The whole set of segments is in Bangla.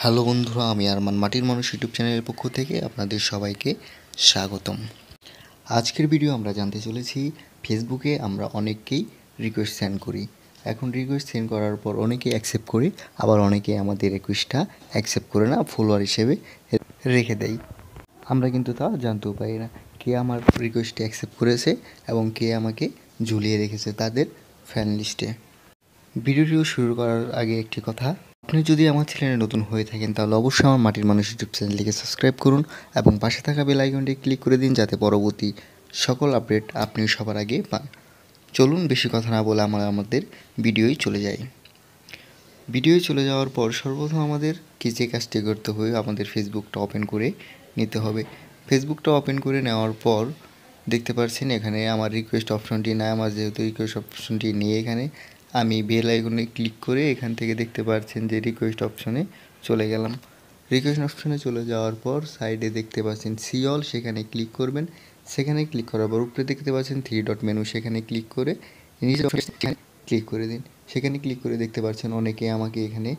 হ্যালো বন্ধুরা, আমি আরমান মাটির মানুষ ইউটিউব চ্যানেলের পক্ষ থেকে আপনাদের সবাইকে স্বাগতম। আজকের ভিডিও আমরা জানতে চলেছি ফেসবুকে আমরা অনেককেই রিকোয়েস্ট সেন্ড করি। এখন রিকোয়েস্ট সেন্ড করার পর অনেকেই অ্যাকসেপ্ট করি, আবার অনেকে আমাদের রিকোয়েস্টটা অ্যাকসেপ্ট করে না, ফলোয়ার হিসেবে রেখে দেয়। আমরা কিন্তু তা জানতেও পারি না কে আমার রিকোয়েস্টটি অ্যাকসেপ্ট করেছে এবং কে আমাকে ঝুলিয়ে রেখেছে তাদের ফ্যান লিস্টে। ভিডিওটি শুরু করার আগে একটি কথা, আপনি যদি আমার চ্যানেলে নতুন হয়ে থাকেন তাহলে অবশ্যই আমার মাটির মানুষ ইউটিউব চ্যানেলটিকে সাবস্ক্রাইব করুন এবং পাশে থাকা বেল আইকনটি ক্লিক করে দিন যাতে পরবর্তী সকল আপডেট আপনি সবার আগে পান। চলুন বেশি কথা না বলে আমাদের ভিডিওয় চলে যাই। ভিডিওয় চলে যাওয়ার পর সর্বপ্রথম আমাদের যে কাজটি করতে হবে, আমাদের ফেসবুকটা ওপেন করে নিতে হবে। ফেসবুকটা ওপেন করে নেওয়ার পর দেখতে পাচ্ছেন এখানে আমার রিকোয়েস্ট অপশনটি না, আমার যেহেতু রিকোয়েস্ট অপশনটি নিয়ে এখানে আমি বেল আইকনে ক্লিক করে এখান থেকে দেখতে পাচ্ছেন যে রিকোয়েস্ট অপশনে চলে গেলাম। রিকোয়েস্ট অপশনে চলে যাওয়ার পর সাইডে দেখতে পাচ্ছেন সি অল, সেখানে ক্লিক করবেন। সেখানে ক্লিক করার পর উপরে দেখতে পাচ্ছেন 3 ডট মেনু, সেখানে ক্লিক করে নিচে ক্লিক করে দিন। সেখানে ক্লিক করে দেখতে পাচ্ছেন অনেকে আমাকে এখানে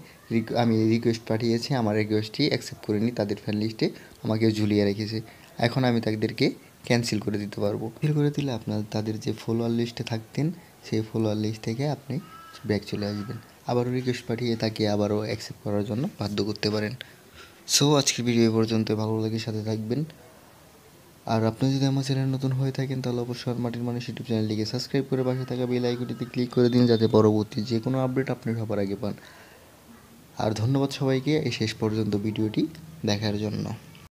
আমি রিকোয়েস্ট পাঠিয়েছি, আমার রিকোয়েস্টটি অ্যাকসেপ্ট করেনি, তাদের ফ্রেন্ড লিস্টে আমাকে ঝুলিয়ে রেখেছে। এখন আমি তাদেরকে ক্যান্সেল করে দিতে পারবো। ক্যান্সেল করে দিলে আপনার তাদের যে ফলোয়ার লিস্টে থাকতেন সেই ফলোয়ার লিস্ট থেকে আপনি ব্যাক চলে আসবেন, আবারও রিকোয়েস্ট পাঠিয়ে তাকে আবারও অ্যাকসেপ্ট করার জন্য বাধ্য করতে পারেন। সো আজকের ভিডিও এ পর্যন্ত, ভালো লাগে সাথে থাকবেন। আর আপনি যদি আমার চ্যানেল নতুন হয়ে থাকেন তাহলে অবশ্যই মাটির মানুষ ইউটিউব চ্যানেলটিকে সাবস্ক্রাইব করে পাশে থাকা বেল আইকনটিতে ক্লিক করে দিন যাতে পরবর্তী যে কোনো আপডেট আপনি সবার আগে পান। আর ধন্যবাদ সবাইকে এই শেষ পর্যন্ত ভিডিওটি দেখার জন্য।